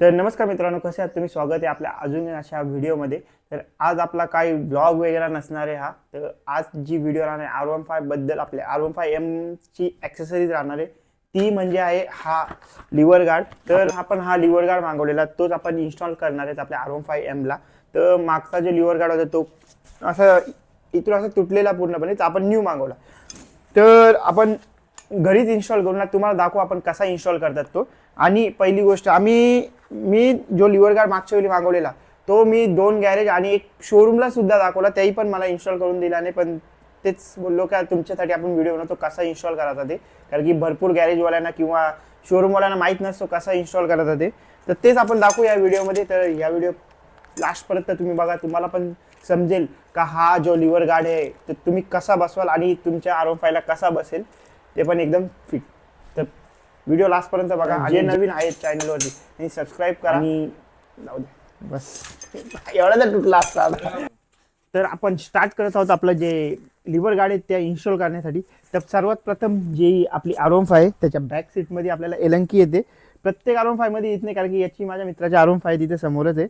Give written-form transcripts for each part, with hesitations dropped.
तर नमस्कार मित्रांनो, कसे आहात तुम्ही? स्वागत आहे आपल्या अजून अशा व्हिडिओमध्ये. तर आज आपला काही ब्लॉग वगैरे नसणार आहे हा. तर आज जी व्हिडिओ राहणार आहे R15 बद्दल, आपल्या R15M ची ॲक्सेसरीज राहणार आहे. ती म्हणजे आहे हा लिव्हर गार्ड. तर आपण हा लिव्हर गार्ड मागवलेला, तोच आपण इन्स्टॉल करणार आहेत आपल्या R15M ला. तर मागचा जो लिव्हर गार्ड होता तो असा इथून असा तुटलेला पूर्णपणे, तर आपण न्यू मागवला. तर आपण घरीच इन्स्टॉल करू ना, तुम्हाला दाखवू आपण कसा इन्स्टॉल करतात तो. आणि पहिली गोष्ट, मी जो लिव्हर गार्ड मागच्या वेळी मागवलेला, तो मी 2 गॅरेज आणि एक शोरूमला सुद्धा दाखवला, त्याही पण मला इन्स्टॉल करून दिला नाही. पण तेच बोललो का तुमच्यासाठी आपण व्हिडिओ बनवतो कसा इन्स्टॉल करायचा ते, कारण की भरपूर गॅरेजवाल्यांना किंवा शोरूमवाल्यांना माहीत नसतो कसा इन्स्टॉल करायचा ते. तर तेच आपण दाखवू या व्हिडिओमध्ये. तर या व्हिडिओ लास्टपर्यंत तुम्ही बघा, तुम्हाला पण समजेल का हा जो लिव्हर गार्ड आहे तो तुम्ही कसा बसवाल आणि तुमच्या R15 ला कसा बसेल, ते पण एकदम फिट. तर व्हिडिओ लास्टपर्यंत बघा. जे नवीन आहेत चॅनलवरती त्यांनी सबस्क्राईब करा आणि जाऊ दे बस. एवढा तर तुटला असता. तर आपण स्टार्ट करत आहोत आपलं जे लिव्हर गार्ड आहे त्या इन्स्टॉल करण्यासाठी. तर सर्वात प्रथम जी आपली R15 आहे त्याच्या बॅक सीटमध्ये आपल्याला एलंकी येते. प्रत्येक R15 मध्ये येत नाही, कारण की याची माझ्या मित्राची R15 तिथे समोरच आहे.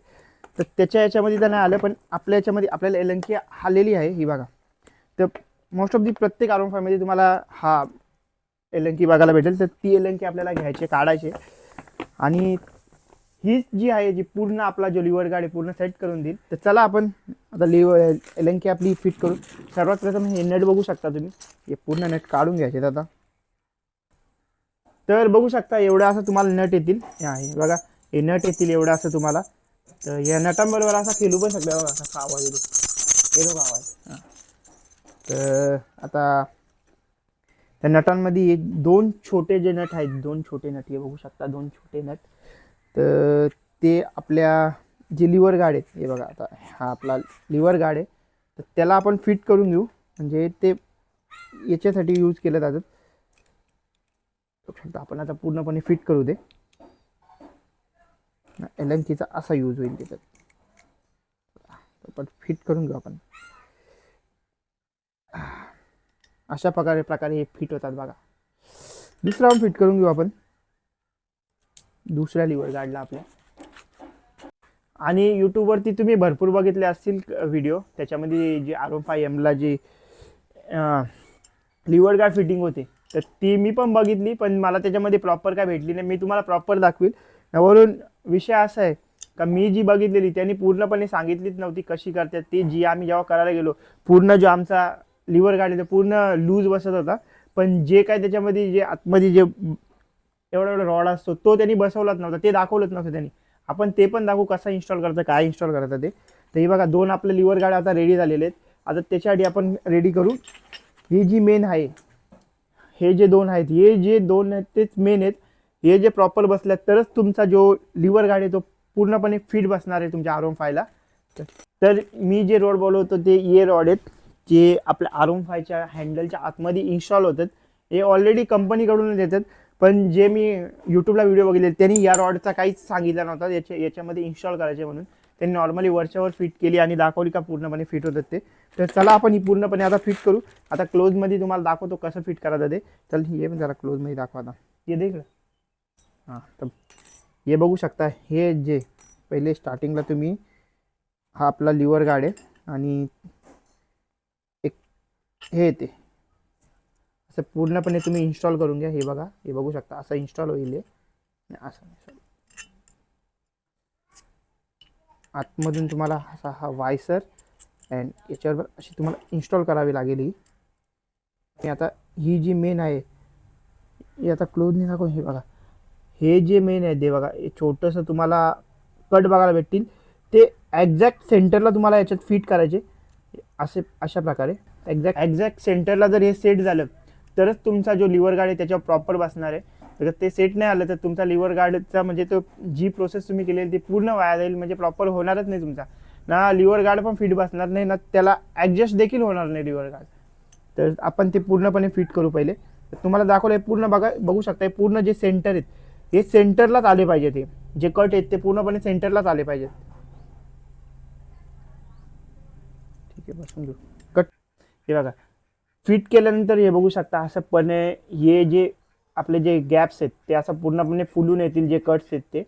तर त्याच्या याच्यामध्ये तर नाही आलं, पण आपल्या याच्यामध्ये आपल्याला एलंकी आलेली आहे ही बघा. तर मोस्ट ऑफ दी प्रत्येक R15 मध्ये तुम्हाला हा एलंकी बघायला भेटेल. तर ती एलंकी आपल्याला घ्यायची, काढायची. आणि ही जी आहे, जी पूर्ण आपला जो लिव्हर गार्ड आहे पूर्ण सेट करून देईल. तर चला आपण आता एलंकी आपली फिट करू. सर्वात प्रथम हे नट बघू शकता तुम्ही, हे पूर्ण नट काढून घ्यायचे आता. तर बघू शकता एवढं असं तुम्हाला नट येतील. हे आहे बघा, हे नट येतील एवढं असं तुम्हाला. तर या नटांबरोबर असा खेळू पण शकता बघा, असा आवाज येतो, येतो का आवाज? हां. तर आता त्या नटांमध्ये एक 2 छोटे जे नट आहेत, 2 छोटे नट हे बघू शकता, 2 छोटे नट. तर ते आपल्या जे लिव्हर गार्ड आहेत, हे बघा आता हा आपला लिव्हर गार्ड आहे, तर त्याला आपण फिट करून घेऊ. म्हणजे ते याच्यासाठी यूज केलं जातात. आपण आता पूर्णपणे फिट करू दे. एलंकीचा असा यूज होईल त्याच्यात. पण फिट करून घेऊ आपण. अशा प्रकारे हे फिट होतात बघा. दुसरा फिट करून घेऊ आपण दुसऱ्या लिव्हर गार्डला आपल्या. आणि यूट्यूबवरती तुम्ही भरपूर बघितले असतील व्हिडिओ, त्याच्यामध्ये जी R15M ला जी लिव्हर गार्ड फिटिंग होते, तर ती मी पण बघितली, पण मला त्याच्यामध्ये प्रॉपर काय भेटली नाही. मी तुम्हाला प्रॉपर दाखवील. वरून विषय असा आहे का मी जी बघितलेली त्यांनी पूर्णपणे सांगितलीच नव्हती कशी करतात ती. जी आम्ही जेव्हा करायला गेलो, पूर्ण जो आमचा लिव्हर गार्ड आहे पूर्ण लूज बसत होता. पण जे काय त्याच्यामध्ये जे आतमध्ये जे एवढा एवढा रॉड असतो तो त्यांनी बसवलाच नव्हता, ते दाखवलंच नव्हतं त्यांनी. आपण ते पण दाखवू कसा इन्स्टॉल करतं, काय इन्स्टॉल करायचं ते. तर हे बघा, 2 आपले लिव्हर गार्ड आता रेडी झालेले आहेत. आता त्याच्यासाठी आपण रेडी करू. ही जी मेन आहे, हे जे 2 आहेत, हे जे 2 आहेत तेच मेन आहेत. हे जे प्रॉपर बसल्यात तरच तुमचा जो लिव्हर गार्ड आहे तो पूर्णपणे फिट बसणार आहे तुमच्या R15 ला. तर मी जे रोड बोलवतो ते ये रॉड आहेत, जे आपल्या R15 च्या हँडलच्या आतमध्ये इन्स्टॉल होतात. हे ऑलरेडी कंपनीकडूनच येतात. पण जे मी यूट्यूबला व्हिडिओ बघितले त्यांनी या रॉडचा काहीच सांगितलं नव्हता याच्यामध्ये इन्स्टॉल करायचे म्हणून. त्यांनी नॉर्मली वरच्यावर फिट केली आणि दाखवली का पूर्णपणे फिट होतात ते. तर चला आपण ही पूर्णपणे आता फिट करू. आता क्लोजमध्ये तुम्हाला दाखवतो कसं फिट करायचं ते. चल हे पण जरा क्लोजमध्ये दाखवा आता. हे देख. हां, तर हे बघू शकता. हे जे पहिले स्टार्टिंगला तुम्ही, हा आपला लिव्हर गार्ड आहे आणि एक हे येते असं पूर्णपणे तुम्ही इन्स्टॉल करून घ्या. हे बघा, हे बघू शकता असं इन्स्टॉल होईल. हे असं आतमधून तुम्हाला असा हा वायसर अँड याच्यावर अशी तुम्हाला इन्स्टॉल करावी लागेल ही. आता ही जी मेन आहे, ही आता क्लोजने दाखवून, हे बघा हे जे मेन आहे ते बघा, हे छोटंसं तुम्हाला कट बघायला भेटतील. ते एक्झॅक्ट सेंटरला तुम्हाला याच्यात फिट करायचे असे, अशा प्रकारे एक्झॅक्ट सेंटरला जर हे सेट झालं तरच तुमचा जो लिव्हर गार्ड आहे त्याच्यावर प्रॉपर बसणार आहे. जर ते सेट नाही आलं तर तुमचा लिव्हर गार्डचा म्हणजे तो जी प्रोसेस तुम्ही केलेली ती पूर्ण वाया जाईल. म्हणजे प्रॉपर होणारच नाही तुमचा. ना लिव्हर गार्ड पण फिट बसणार नाही, ना त्याला ॲडजस्ट देखील होणार नाही लिव्हर गार्ड. तर आपण ते पूर्णपणे फिट करू पहिले. तर तुम्हाला दाखवलं आहे पूर्ण बघा, बघू शकता पूर्ण जे सेंटर आहेत हे सेंटरलाच आले पाहिजे. ते जे कट आहेत ते पूर्णपणे सेंटरलाच आले पाहिजेत. ठीक आहे, बसून घेऊ कट. हे बघा, फिट केल्यानंतर हे बघू शकता असं पण हे जे आपले जे गॅप्स आहेत ते असं पूर्णपणे फुलून येतील, जे कट्स आहेत ते.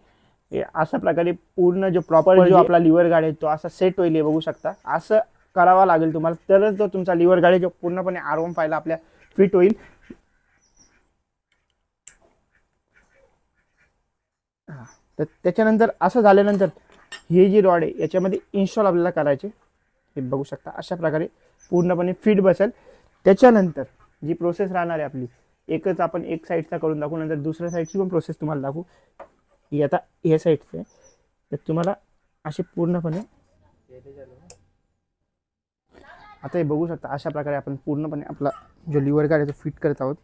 हे अशा प्रकारे पूर्ण जो प्रॉपर जो आपला लिव्हर गार्ड आहे तो असा सेट होईल हे बघू शकता. असं करावा लागेल तुम्हाला, तरच तो तुमचा लिव्हर गार्ड जो पूर्णपणे R15 आपल्या फिट होईल. तर त्याच्यानंतर असं झाल्यानंतर ही जी रॉड आहे याच्यामध्ये इन्स्टॉल आपल्याला करायचे. हे बघू शकता अशा प्रकारे पूर्णपणे फिट बसेल. त्याच्यानंतर जी प्रोसेस राहणार आहे आपली, एकच आपण एक साईडचा करून दाखवू, नंतर दुसऱ्या साईडची पण प्रोसेस तुम्हाला दाखवू. ही आता या साईडची आहे, तर तुम्हाला असे पूर्णपणे आता हे बघू शकता अशा प्रकारे आपण पूर्णपणे आपला जो लिव्हर गार्ड आहे तो फिट करत आहोत.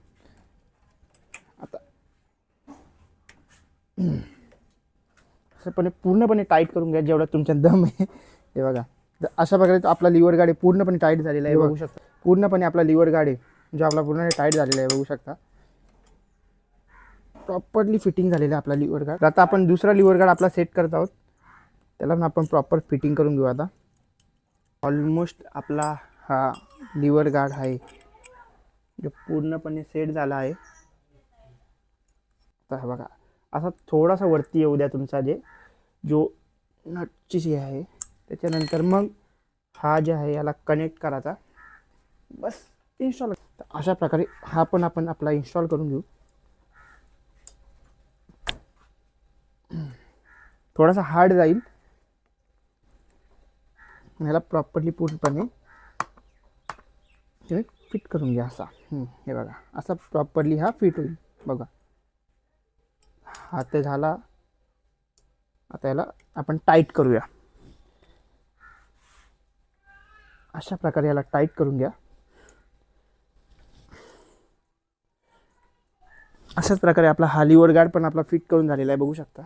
आता असं पूर्णपणे टाईट करून घ्या जेवढा तुमच्या दम आहे. हे बघा, तर अशा प्रकारे आपला लिव्हर गार्ड पूर्णपणे टाईट झालेला आहे बघू शकता. पूर्णपणे आपला लिव्हर गार्ड जो आपला पूर्ण टाईट झालेला आहे बघू शकता. प्रॉपरली फिटिंग झालेला आहे आपला लिव्हर गार्ड. आता आपण दुसरा लिव्हर गार्ड आपला सेट करत आहोत, त्याला पण आपण प्रॉपर फिटिंग करून घेऊ. आता ऑलमोस्ट आपला हा लिव्हर गार्ड आहे जो पूर्णपणे सेट झाला आहे. तर बघा असा थोडासा वरती येऊ द्या तुमचा जो नटची आहे. त्याच्यानंतर मग हा जे आहे याला कनेक्ट करायचा, बस इन्स्टॉल. अशा प्रकारे हा पण आपण आपला इन्स्टॉल करून घेऊ. थोडासा हार्ड जाईल, ह्याला प्रॉपरली पूर्णपणे फिट करून घ्या असा. हे बघा असा प्रॉपरली हा फिट होईल बघा. हा ते झाला. आता याला आपण टाईट करूया. अशा प्रकारे याला टाईट करून घ्या. अशाच प्रकारे आपला हा लिव्हर गार्ड पण आपला फिट करून झालेला आहे बघू शकता.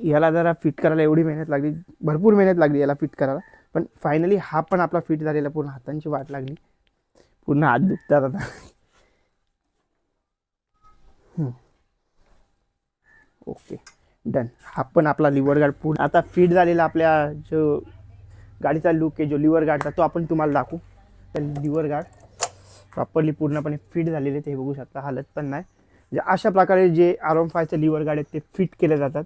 याला जरा फिट करायला एवढी मेहनत लागली, भरपूर मेहनत लागली याला फिट करायला, पण फायनली हा पण आपला फिट झालेला. पूर्ण हातांची वाट लागली, पूर्ण हात दुखतात आता. Okay done. हा पण आपला लिव्हर गार्ड पूर्ण आता फिट झालेला. आपल्या जो गाडीचा लुक आहे जो लिव्हर गार्डचा तो आपण तुम्हाला दाखवू. तर लिव्हर गार्ड प्रॉपरली पूर्णपणे फिट झालेले ते बघू शकता, हालत पण नाही. म्हणजे अशा प्रकारे जे R15चे लिव्हर गार्ड आहेत ते फिट केले जातात.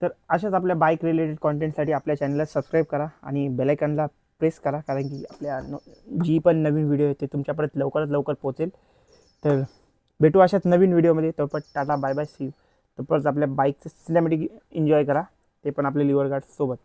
तर अशाच आपल्या बाईक रिलेटेड कॉन्टेंटसाठी आपल्या चॅनलला सबस्क्राईब करा आणि बेल आयकॉनला प्रेस करा, कारण की आपल्या जी पण नवीन व्हिडिओ आहे ते तुमच्यापर्यंत लवकरात लवकर पोहोचेल. तर भेटू अशाच नवीन व्हिडिओमध्ये. तोपर्यंत tata bye bye, see you. तोपर्यंत आपल्या बाईकचं सिनेमॅटिक एन्जॉय करा, ते पण आपले लिव्हर गार्ड सोबत.